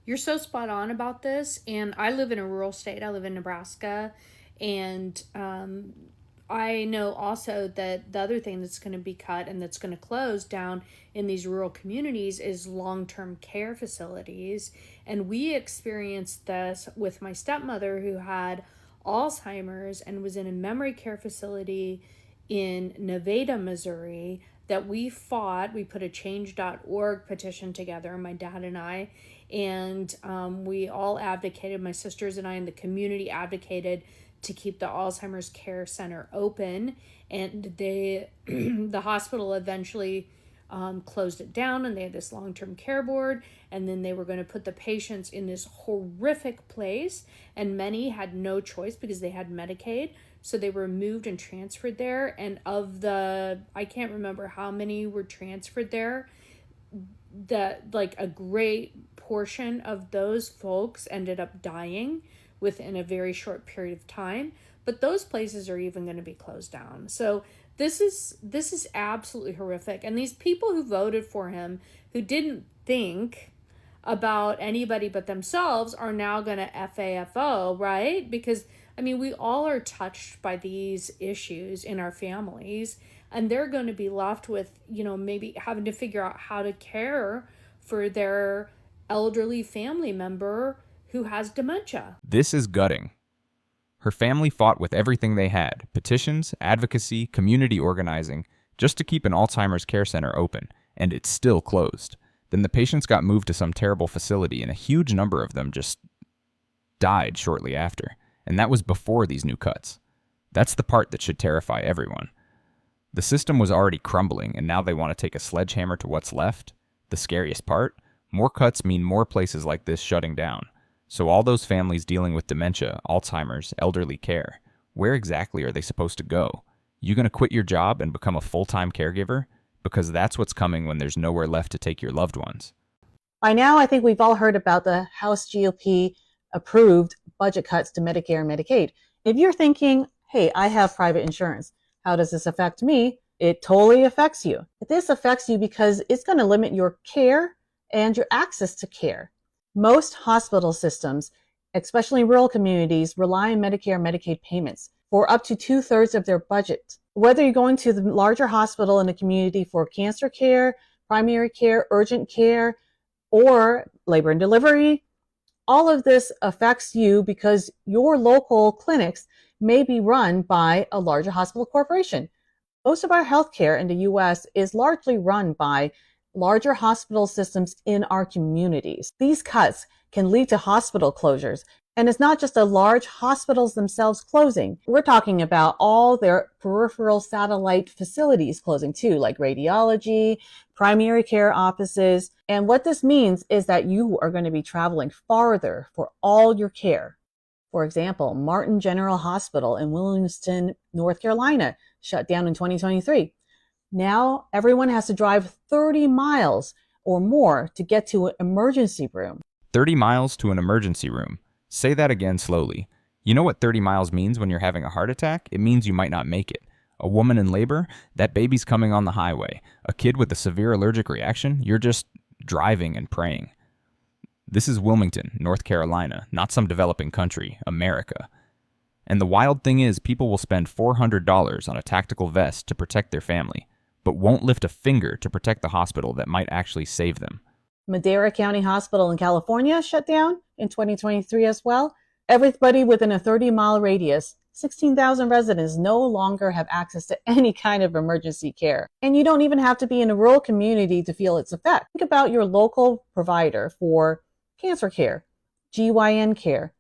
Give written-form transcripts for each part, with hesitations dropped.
You're so spot on about this. And I live in a rural state. I live in Nebraska. And I know also that the other thing that's going to be cut and that's going to close down in these rural communities is long term care facilities. And we experienced this with my stepmother who had Alzheimer's and was in a memory care facility in Nevada, Missouri, that we fought. We put a change.org petition together, my dad and I, and we all advocated, my sisters and I, and the community advocated to keep the Alzheimer's Care Center open. And they, the hospital eventually closed it down, and they had this long-term care board, and then they were going to put the patients in this horrific place, and many had no choice because they had Medicaid, so they were moved and transferred there. And of the, I can't remember how many were transferred there, that like a great portion of those folks ended up dying within a very short period of time. But those places are even going to be closed down. So this is absolutely horrific. And these people who voted for him, who didn't think about anybody but themselves, are now going to FAFO, right? Because I mean, we all are touched by these issues in our families, and they're going to be left with, maybe having to figure out how to care for their elderly family member who has dementia. This is gutting. Her family fought with everything they had: petitions, advocacy, community organizing, just to keep an Alzheimer's care center open, and it's still closed. Then the patients got moved to some terrible facility, and a huge number of them just died shortly after. And that was before these new cuts. That's the part that should terrify everyone. The system was already crumbling, and now they want to take a sledgehammer to what's left. The scariest part? More cuts mean more places like this shutting down. So all those families dealing with dementia, Alzheimer's, elderly care, where exactly are they supposed to go? You gonna quit your job and become a full-time caregiver? Because that's what's coming when there's nowhere left to take your loved ones. By now, I think we've all heard about the House GOP approved budget cuts to Medicare and Medicaid. If you're thinking, hey, I have private insurance, how does this affect me? It totally affects you. This affects you because it's going to limit your care and your access to care. Most hospital systems, especially in rural communities, rely on Medicare and Medicaid payments for up to 2/3 of their budget. Whether you're going to the larger hospital in the community for cancer care, primary care, urgent care, or labor and delivery, all of this affects you because your local clinics may be run by a larger hospital corporation. Most of our healthcare in the US is largely run by larger hospital systems in our communities. These cuts can lead to hospital closures. And it's not just the large hospitals themselves closing. We're talking about all their peripheral satellite facilities closing too, like radiology, primary care offices. And what this means is that you are going to be traveling farther for all your care. For example, Martin General Hospital in Williamston, North Carolina, shut down in 2023. Now everyone has to drive 30 miles or more to get to an emergency room. 30 miles to an emergency room. Say that again slowly. You know what 30 miles means when you're having a heart attack? It means you might not make it. A woman in labor? That baby's coming on the highway. A kid with a severe allergic reaction? You're just driving and praying. This is Wilmington, North Carolina, not some developing country, America. And the wild thing is, people will spend $400 on a tactical vest to protect their family, but won't lift a finger to protect the hospital that might actually save them. Madera County Hospital in California shut down in 2023 as well. Everybody within a 30-mile radius, 16,000 residents no longer have access to any kind of emergency care. And you don't even have to be in a rural community to feel its effect. Think about your local provider for cancer care, GYN care,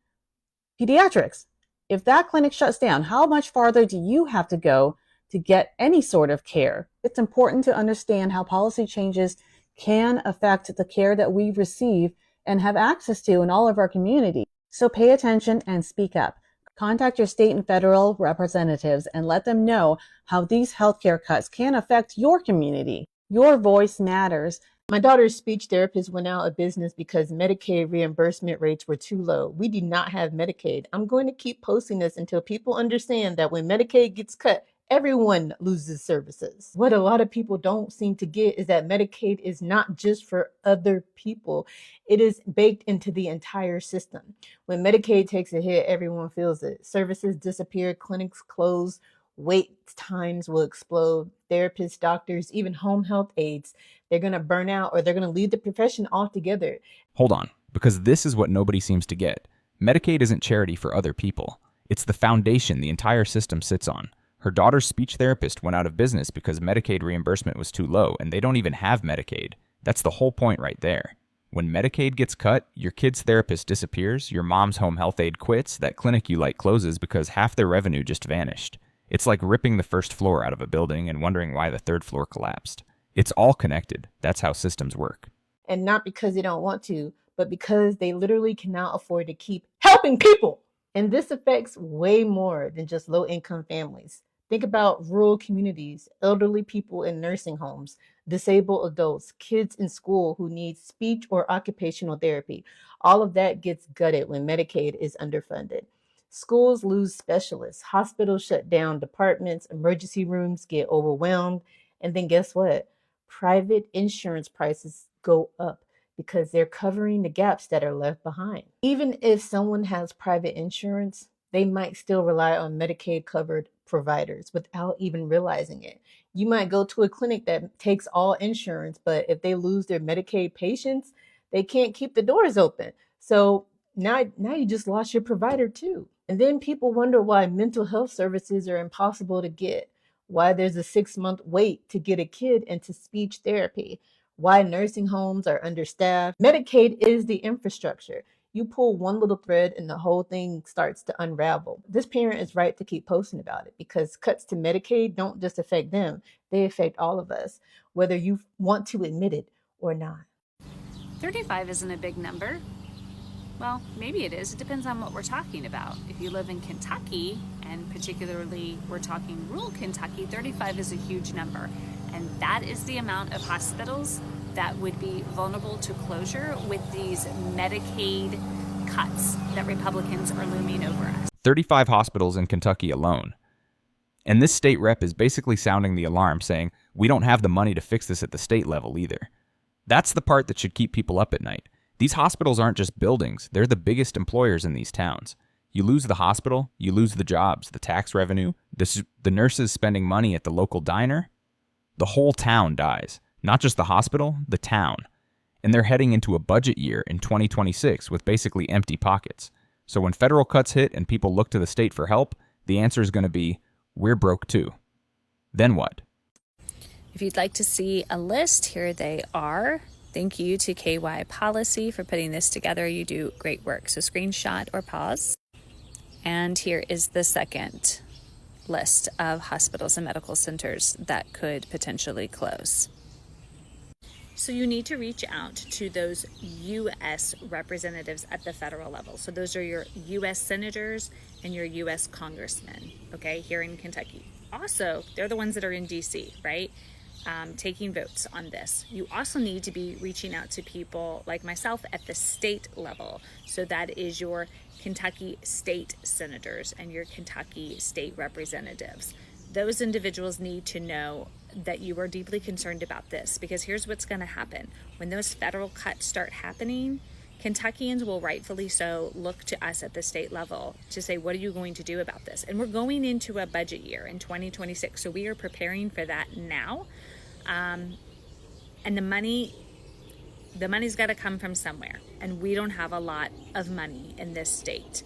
pediatrics. If that clinic shuts down, how much farther do you have to go to get any sort of care? It's important to understand how policy changes can affect the care that we receive and have access to in all of our communities. So pay attention and speak up. Contact your state and federal representatives and let them know how these healthcare cuts can affect your community. Your voice matters. My daughter's speech therapist went out of business because Medicaid reimbursement rates were too low. We do not have Medicaid. I'm going to keep posting this until people understand that when Medicaid gets cut, everyone loses services. What a lot of people don't seem to get is that Medicaid is not just for other people. It is baked into the entire system. When Medicaid takes a hit, everyone feels it. Services disappear, clinics close, wait times will explode. Therapists, doctors, even home health aides, they're going to burn out or they're going to leave the profession altogether. Hold on, because this is what nobody seems to get. Medicaid isn't charity for other people. It's the foundation the entire system sits on. Her daughter's speech therapist went out of business because Medicaid reimbursement was too low, and they don't even have Medicaid. That's the whole point right there. When Medicaid gets cut, your kid's therapist disappears, your mom's home health aide quits, that clinic you like closes because half their revenue just vanished. It's like ripping the first floor out of a building and wondering why the third floor collapsed. It's all connected. That's how systems work. And not because they don't want to, but because they literally cannot afford to keep helping people. And this affects way more than just low-income families. Think about rural communities, elderly people in nursing homes, disabled adults, kids in school who need speech or occupational therapy. All of that gets gutted when Medicaid is underfunded. Schools lose specialists, hospitals shut down departments, emergency rooms get overwhelmed, and then guess what? Private insurance prices go up because they're covering the gaps that are left behind. Even if someone has private insurance, they might still rely on Medicaid covered providers without even realizing it. You might go to a clinic that takes all insurance, but if they lose their Medicaid patients, they can't keep the doors open. So now you just lost your provider too. And then people wonder why mental health services are impossible to get, why there's a 6-month wait to get a kid into speech therapy, why nursing homes are understaffed. Medicaid is the infrastructure. You pull one little thread and the whole thing starts to unravel. This parent is right to keep posting about it because cuts to Medicaid don't just affect them, they affect all of us, whether you want to admit it or not. 35 isn't a big number. Well, maybe it is. It depends on what we're talking about. If you live in Kentucky, and particularly we're talking rural Kentucky, 35 is a huge number. And that is the amount of hospitals that would be vulnerable to closure with these Medicaid cuts that Republicans are looming over us. 35 hospitals in Kentucky alone. And this state rep is basically sounding the alarm, saying, we don't have the money to fix this at the state level either. That's the part that should keep people up at night. These hospitals aren't just buildings, they're the biggest employers in these towns. You lose the hospital, you lose the jobs, the tax revenue, the nurses spending money at the local diner. The whole town dies. Not just the hospital, the town. And they're heading into a budget year in 2026 with basically empty pockets. So when federal cuts hit and people look to the state for help, the answer is going to be, we're broke too. Then what? If you'd like to see a list, here they are. Thank you to KY Policy for putting this together. You do great work. So screenshot or pause. And here is the second list of hospitals and medical centers that could potentially close. So you need to reach out to those U.S. representatives at the federal level. So those are your U.S. senators and your U.S. congressmen, okay, here in Kentucky. Also, they're the ones that are in D.C., right? Taking votes on this. You also need to be reaching out to people like myself at the state level. So that is your Kentucky state senators and your Kentucky state representatives. Those individuals need to know that you are deeply concerned about this, because here's what's going to happen. When those federal cuts start happening, Kentuckians will rightfully so look to us at the state level to say, what are you going to do about this? And we're going into a budget year in 2026, so we are preparing for that now. And the money's got to come from somewhere, and we don't have a lot of money in this state.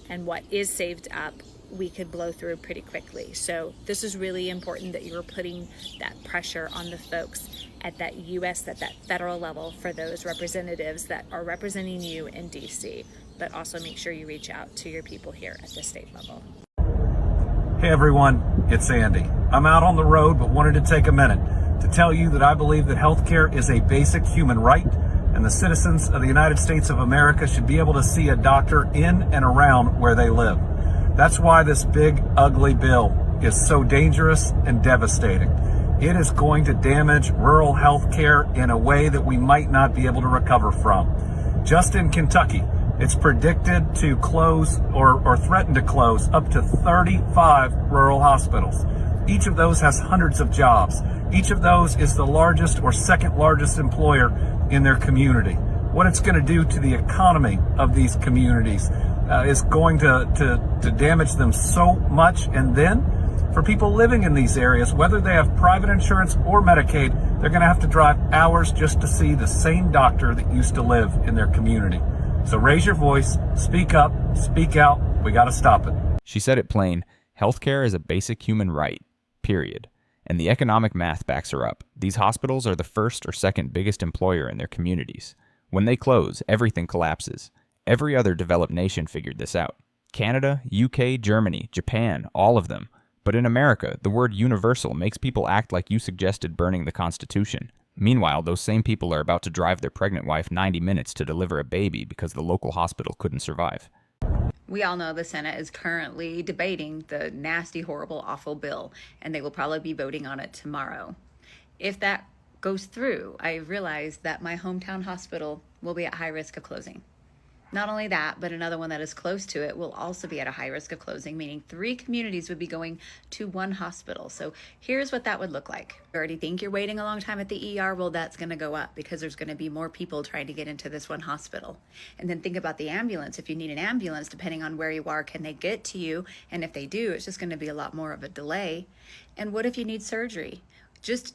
And what is saved up, we could blow through pretty quickly. So this is really important that you're putting that pressure on the folks at that U.S., at that federal level, for those representatives that are representing you in D.C., but also make sure you reach out to your people here at the state level. Hey everyone, it's Andy. I'm out on the road, but wanted to take a minute to tell you that I believe that healthcare is a basic human right, and the citizens of the United States of America should be able to see a doctor in and around where they live. That's why this big, ugly bill is so dangerous and devastating. It is going to damage rural health care in a way that we might not be able to recover from. Just in Kentucky, it's predicted to close or threaten to close up to 35 rural hospitals. Each of those has hundreds of jobs. Each of those is the largest or second largest employer in their community. What it's going to do to the economy of these communities is going to damage them so much. And then for people living in these areas, whether they have private insurance or Medicaid, they're going to have to drive hours just to see the same doctor that used to live in their community. So raise your voice, speak up, speak out. We got to stop it. She said it plain. Healthcare is a basic human right, period. And the economic math backs her up. These hospitals are the first or second biggest employer in their communities. When they close, everything collapses. Every other developed nation figured this out. Canada, UK, Germany, Japan, all of them. But in America, the word universal makes people act like you suggested burning the Constitution. Meanwhile, those same people are about to drive their pregnant wife 90 minutes to deliver a baby because the local hospital couldn't survive. We all know the Senate is currently debating the nasty, horrible, awful bill, and they will probably be voting on it tomorrow. If that goes through, I realize that my hometown hospital will be at high risk of closing. Not only that, but another one that is close to it will also be at a high risk of closing, meaning 3 communities would be going to one hospital. So here's what that would look like. You already think you're waiting a long time at the ER? Well, that's going to go up because there's going to be more people trying to get into this one hospital. And then think about the ambulance. If you need an ambulance, depending on where you are, can they get to you? And if they do, it's just going to be a lot more of a delay. And what if you need surgery? Just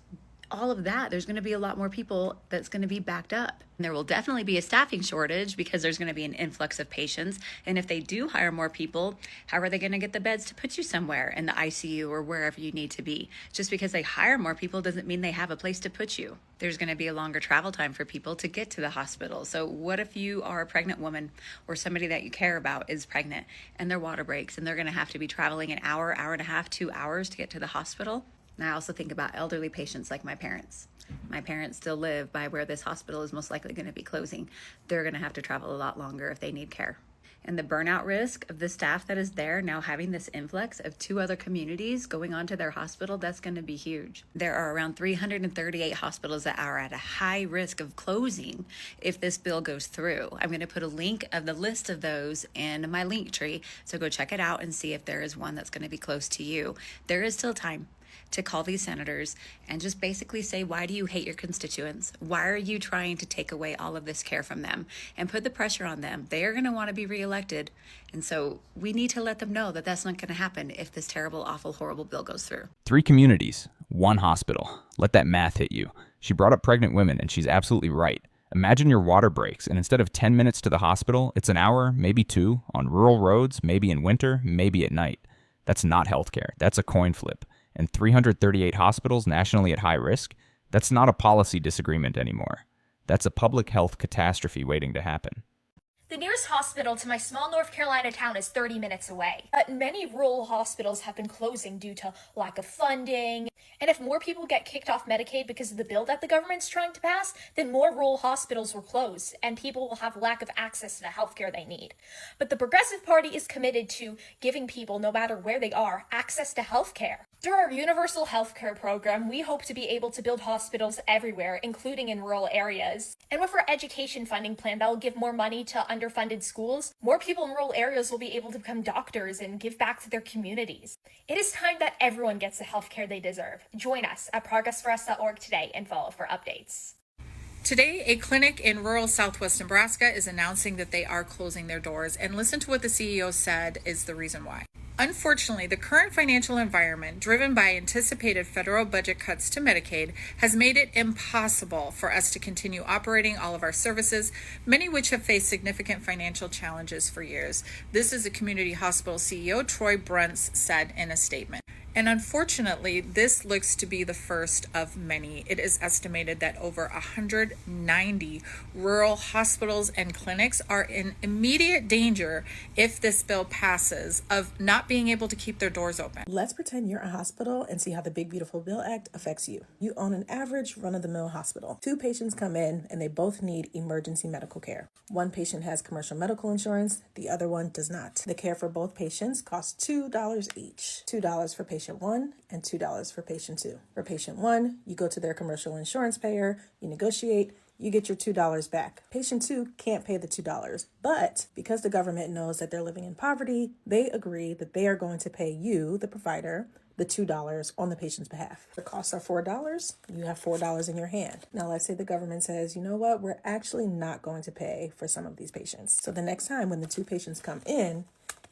all of that, there's going to be a lot more people that's going to be backed up. And there will definitely be a staffing shortage because there's going to be an influx of patients. And if they do hire more people, how are they going to get the beds to put you somewhere in the ICU or wherever you need to be? Just because they hire more people doesn't mean they have a place to put you. There's going to be a longer travel time for people to get to the hospital. So what if you are a pregnant woman or somebody that you care about is pregnant and their water breaks and they're going to have to be traveling an hour, hour and a half, 2 hours to get to the hospital? And I also think about elderly patients like my parents. My parents still live by where this hospital is most likely going to be closing. They're going to have to travel a lot longer if they need care. And the burnout risk of the staff that is there now having this influx of 2 other communities going on to their hospital, that's going to be huge. There are around 338 hospitals that are at a high risk of closing if this bill goes through. I'm going to put a link of the list of those in my link tree, so go check it out and see if there is one that's going to be close to you. There is still time to call these senators and just basically say, why do you hate your constituents? Why are you trying to take away all of this care from them? And put the pressure on them. They are going to want to be reelected. And so we need to let them know that that's not going to happen if this terrible, awful, horrible bill goes through. 3 communities, 1 hospital. Let that math hit you. She brought up pregnant women, and she's absolutely right. Imagine your water breaks, and instead of 10 minutes to the hospital, it's an hour, maybe 2, on rural roads, maybe in winter, maybe at night. That's not healthcare. That's a coin flip. And 338 hospitals nationally at high risk, that's not a policy disagreement anymore. That's a public health catastrophe waiting to happen. The nearest hospital to my small North Carolina town is 30 minutes away. But many rural hospitals have been closing due to lack of funding. And if more people get kicked off Medicaid because of the bill that the government's trying to pass, then more rural hospitals will close and people will have lack of access to the healthcare they need. But the Progressive Party is committed to giving people, no matter where they are, access to healthcare. Through our universal healthcare program, we hope to be able to build hospitals everywhere, including in rural areas. And with our education funding plan that will give more money to underfunded schools, more people in rural areas will be able to become doctors and give back to their communities. It is time that everyone gets the healthcare they deserve. Join us at progressforus.org today and follow for updates. Today, a clinic in rural southwest Nebraska is announcing that they are closing their doors, and listen to what the CEO said is the reason why. Unfortunately, the current financial environment, driven by anticipated federal budget cuts to Medicaid, has made it impossible for us to continue operating all of our services, many which have faced significant financial challenges for years. This is the community hospital CEO, Troy Brentz, said in a statement. And unfortunately, this looks to be the first of many. It is estimated that over 190 rural hospitals and clinics are in immediate danger if this bill passes of not being able to keep their doors open. Let's pretend you're a hospital and see how the Big Beautiful Bill Act affects you. You own an average run-of-the-mill hospital. 2 patients come in and they both need emergency medical care. One patient has commercial medical insurance, the other one does not. The care for both patients costs $2 each. $2 for patient 1 and $2 for patient 2. For patient 1, you go to their commercial insurance payer, you negotiate, you get your $2 back. Patient 2 can't pay the $2, but because the government knows that they're living in poverty, they agree that they are going to pay you, the provider, the $2 on the patient's behalf. The costs are $4. You have $4 in your hand. Now, let's say the government says, you know what, we're actually not going to pay for some of these patients. So the next time when the 2 patients come in,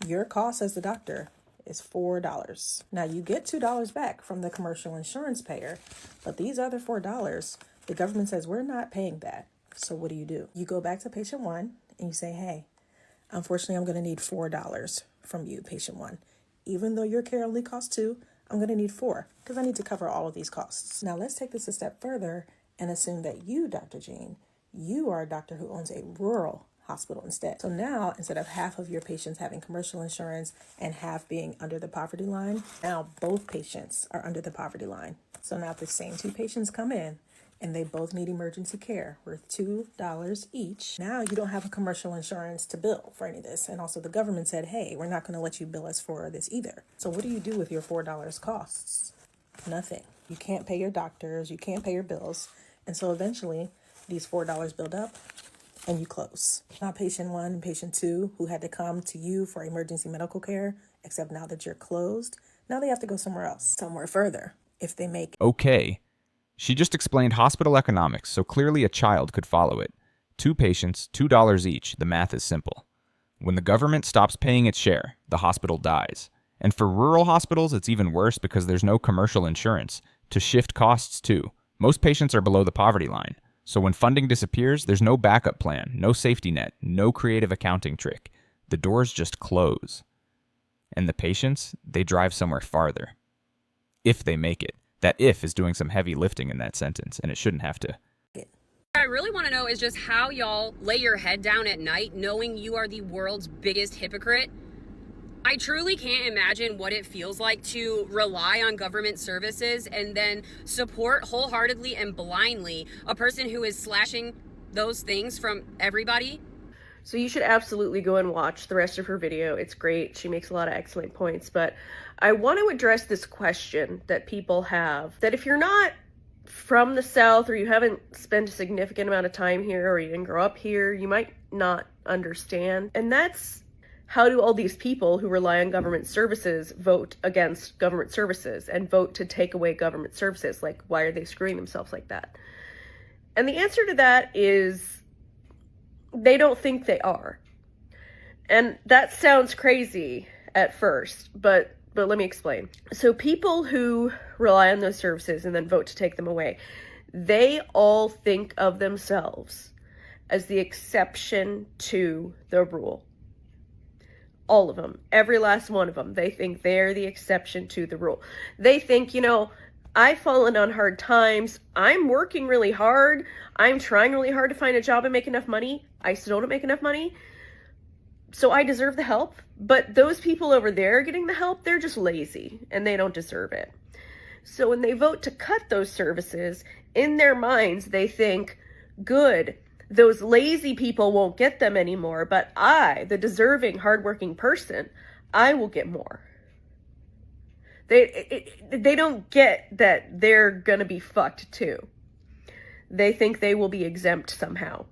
your cost as the doctor is $4. Now, you get $2 back from the commercial insurance payer, but these other $4, the government says, we're not paying that. So what do? You go back to patient 1 and you say, hey, unfortunately, I'm going to need $4 from you, patient 1. Even though your care only costs $2, I'm going to need $4 because I need to cover all of these costs. Now, let's take this a step further and assume that you, Dr. Jean, you are a doctor who owns a rural hospital instead. So now, instead of half of your patients having commercial insurance and half being under the poverty line, now both patients are under the poverty line. So now if the same 2 patients come in and they both need emergency care worth $2 each, now you don't have a commercial insurance to bill for any of this. And also the government said, hey, we're not going to let you bill us for this either. So what do you do with your $4 costs? Nothing. You can't pay your doctors, you can't pay your bills. And so eventually these $4 build up and you close. Not patient 1 and patient 2 who had to come to you for emergency medical care, except now that you're closed, now they have to go somewhere else, somewhere further, if they make. Okay. She just explained hospital economics, so clearly a child could follow it. 2 patients, $2 each, the math is simple. When the government stops paying its share, the hospital dies. And for rural hospitals, it's even worse because there's no commercial insurance to shift costs to. Most patients are below the poverty line, so when funding disappears, there's no backup plan, no safety net, no creative accounting trick. The doors just close. And the patients, they drive somewhere farther. If they make it. That if is doing some heavy lifting in that sentence, and it shouldn't have to. What I really want to know is just how y'all lay your head down at night knowing you are the world's biggest hypocrite. I truly can't imagine what it feels like to rely on government services and then support wholeheartedly and blindly a person who is slashing those things from everybody. So you should absolutely go and watch the rest of her video. It's great. She makes a lot of excellent points. But I want to address this question that people have, that if you're not from the South or you haven't spent a significant amount of time here or you didn't grow up here, you might not understand. And that's, how do all these people who rely on government services vote against government services and vote to take away government services? Like, why are they screwing themselves like that? And the answer to that is they don't think they are. And that sounds crazy at first, but let me explain. So people who rely on those services and then vote to take them away, they all think of themselves as the exception to the rule. All of them, every last one of them, they think they're the exception to the rule. They think, you know, I've fallen on hard times. I'm working really hard. I'm trying really hard to find a job and make enough money. I still don't make enough money. So I deserve the help. But those people over there getting the help, they're just lazy and they don't deserve it. So when they vote to cut those services, in their minds, they think, good, those lazy people won't get them anymore, but I, the deserving, hardworking person, I will get more. They don't get that they're gonna be fucked too. They think they will be exempt somehow.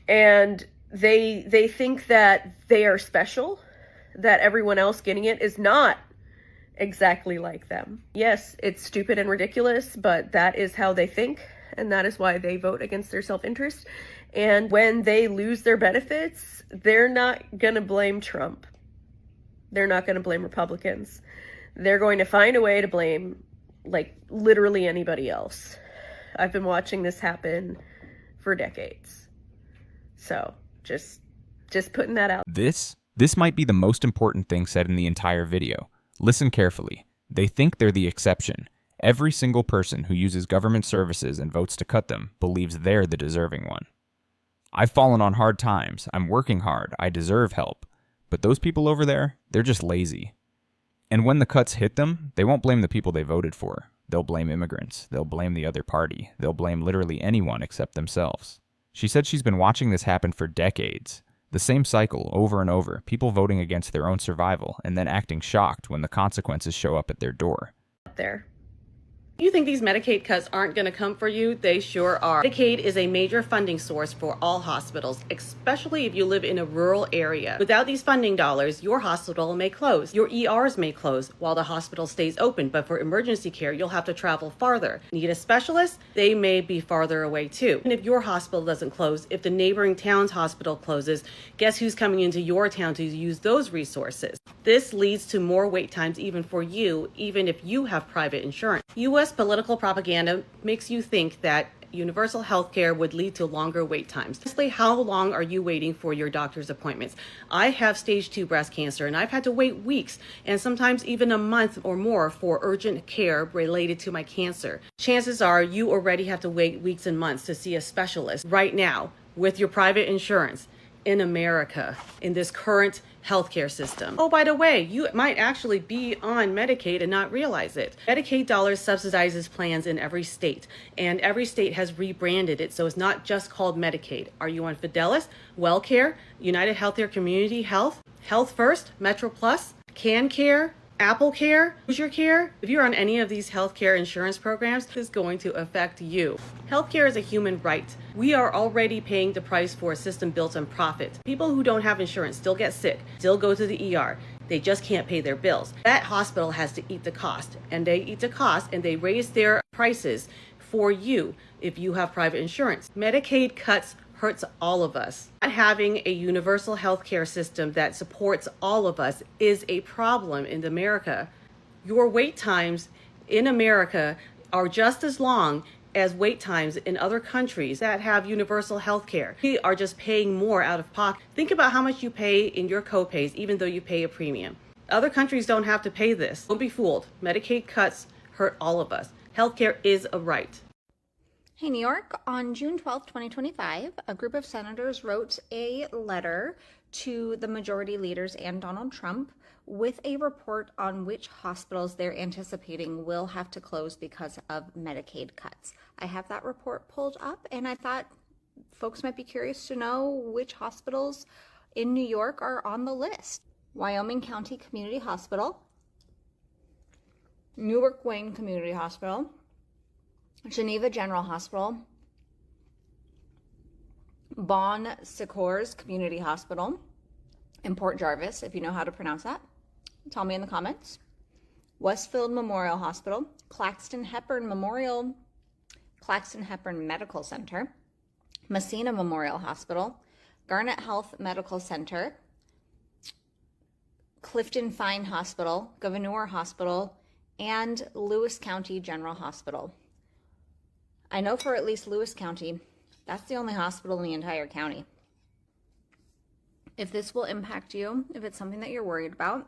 And they think that they are special, that everyone else getting it is not exactly like them. Yes, it's stupid and ridiculous, but that is how they think, and that is why they vote against their self-interest. And when they lose their benefits, they're not gonna blame Trump. They're not gonna blame Republicans. They're going to find a way to blame, like, literally anybody else. I've been watching this happen for decades. So, just putting that out. This might be the most important thing said in the entire video. Listen carefully. They think they're the exception. Every single person who uses government services and votes to cut them believes they're the deserving one. I've fallen on hard times. I'm working hard. I deserve help. But those people over there, they're just lazy. And when the cuts hit them, they won't blame the people they voted for. They'll blame immigrants. They'll blame the other party. They'll blame literally anyone except themselves. She said she's been watching this happen for decades. The same cycle over and over, people voting against their own survival and then acting shocked when the consequences show up at their door. There. You think these Medicaid cuts aren't going to come for you? They sure are. Medicaid is a major funding source for all hospitals, especially if you live in a rural area. Without these funding dollars, your hospital may close. Your ERs may close while the hospital stays open, but for emergency care, you'll have to travel farther. Need a specialist? They may be farther away too. And if your hospital doesn't close, if the neighboring town's hospital closes, guess who's coming into your town to use those resources? This leads to more wait times even for you, even if you have private insurance. U.S. political propaganda makes you think that universal health care would lead to longer wait times. Honestly, how long are you waiting for your doctor's appointments? I have stage 2 breast cancer, and I've had to wait weeks and sometimes even a month or more for urgent care related to my cancer. Chances are you already have to wait weeks and months to see a specialist right now with your private insurance in America, in this current healthcare system. Oh, by the way, you might actually be on Medicaid and not realize it. Medicaid dollars subsidizes plans in every state, and every state has rebranded it, so it's not just called Medicaid. Are you on Fidelis, WellCare, United Healthcare Community Health, Health First, Metro Plus, Can Care, Apple Care, Hoosier Care? If you're on any of these healthcare insurance programs, this is going to affect you. Healthcare is a human right. We are already paying the price for a system built on profit. People who don't have insurance still get sick, still go to the ER. They just can't pay their bills. That hospital has to eat the cost, and they eat the cost and they raise their prices for you if you have private insurance. Medicaid cuts hurts all of us. Not having a universal healthcare system that supports all of us is a problem in America. Your wait times in America are just as long as wait times in other countries that have universal health care. We are just paying more out of pocket. Think about how much you pay in your copays, even though you pay a premium. Other countries don't have to pay this. Don't be fooled. Medicaid cuts hurt all of us. Healthcare is a right. Hey, New York, on June 12th, 2025, a group of senators wrote a letter to the majority leaders and Donald Trump with a report on which hospitals they're anticipating will have to close because of Medicaid cuts. I have that report pulled up, and I thought folks might be curious to know which hospitals in New York are on the list. Wyoming County Community Hospital, Newark Wayne Community Hospital, Geneva General Hospital, Bon Secours Community Hospital, and Port Jarvis, if you know how to pronounce that. Tell me in the comments. Westfield Memorial Hospital, Claxton Hepburn Medical Center, Messina Memorial Hospital, Garnet Health Medical Center, Clifton Fine Hospital, Gouverneur Hospital, and Lewis County General Hospital. I know for at least Lewis County, that's the only hospital in the entire county. If this will impact you, if it's something that you're worried about,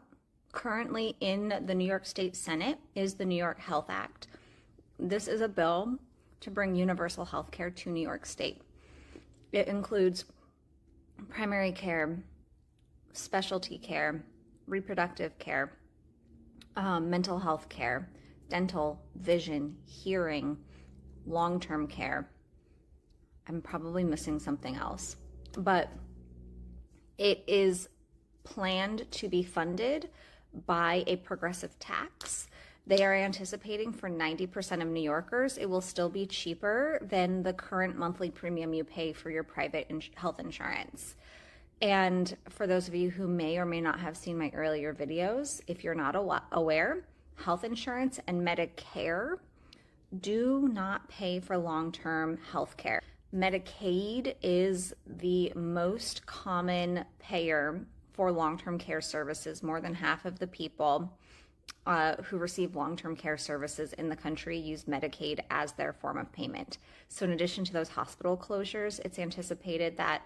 currently in the New York State Senate is the New York Health Act. This is a bill to bring universal health care to New York State. It includes primary care, specialty care, reproductive care, mental health care, dental, vision, hearing, long-term care. I'm probably missing something else, but it is planned to be funded by a progressive tax. They are anticipating for 90% of New Yorkers, it will still be cheaper than the current monthly premium you pay for your private health insurance. And for those of you who may or may not have seen my earlier videos, if you're not aware, health insurance and Medicare do not pay for long-term health care. Medicaid is the most common payer for long-term care services. More than half of the people who receive long-term care services in the country use Medicaid as their form of payment. So in addition to those hospital closures, it's anticipated that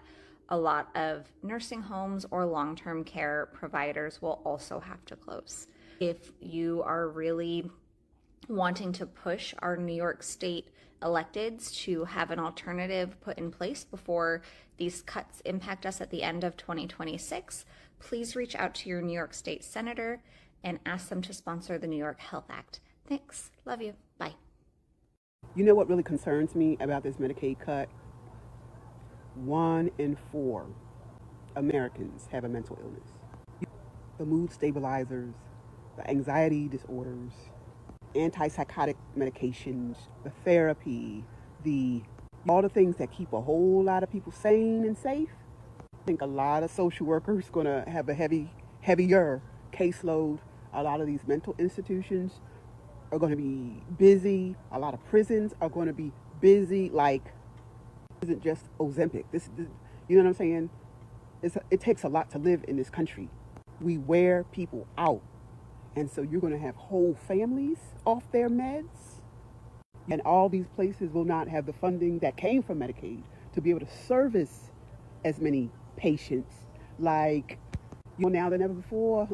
a lot of nursing homes or long-term care providers will also have to close. If you are really wanting to push our New York State electeds to have an alternative put in place before these cuts impact us at the end of 2026, please reach out to your New York State Senator and ask them to sponsor the New York Health Act. Thanks. Love you. Bye. You know what really concerns me about this Medicaid cut? 1 in 4 Americans have a mental illness. The mood stabilizers, the anxiety disorders, antipsychotic medications, the therapy, all the things that keep a whole lot of people sane and safe. I think a lot of social workers going to have a heavier caseload. A lot of these mental institutions are going to be busy. A lot of prisons are going to be busy. Like, it isn't just Ozempic. This you know what I'm saying? It takes a lot to live in this country. We wear people out. And so you're going to have whole families off their meds. And all these places will not have the funding that came from Medicaid to be able to service as many patients. Like, now than ever before.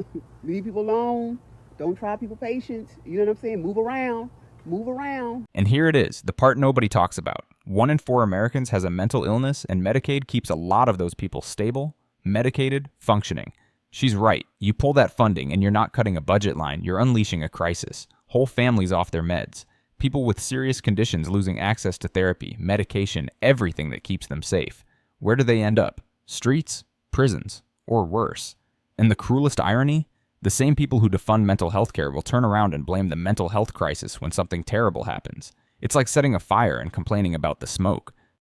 Leave people alone. Don't try people's patience. You know what I'm saying? Move around. Move around. And here it is, the part nobody talks about. 1 in 4 Americans has a mental illness, and Medicaid keeps a lot of those people stable, medicated, functioning. She's right. You pull that funding and you're not cutting a budget line, you're unleashing a crisis. Whole families off their meds. People with serious conditions losing access to therapy, medication, everything that keeps them safe. Where do they end up? Streets? Prisons? Or worse? And the cruelest irony? The same people who defund mental health care will turn around and blame the mental health crisis when something terrible happens. It's like setting a fire and complaining about the smoke.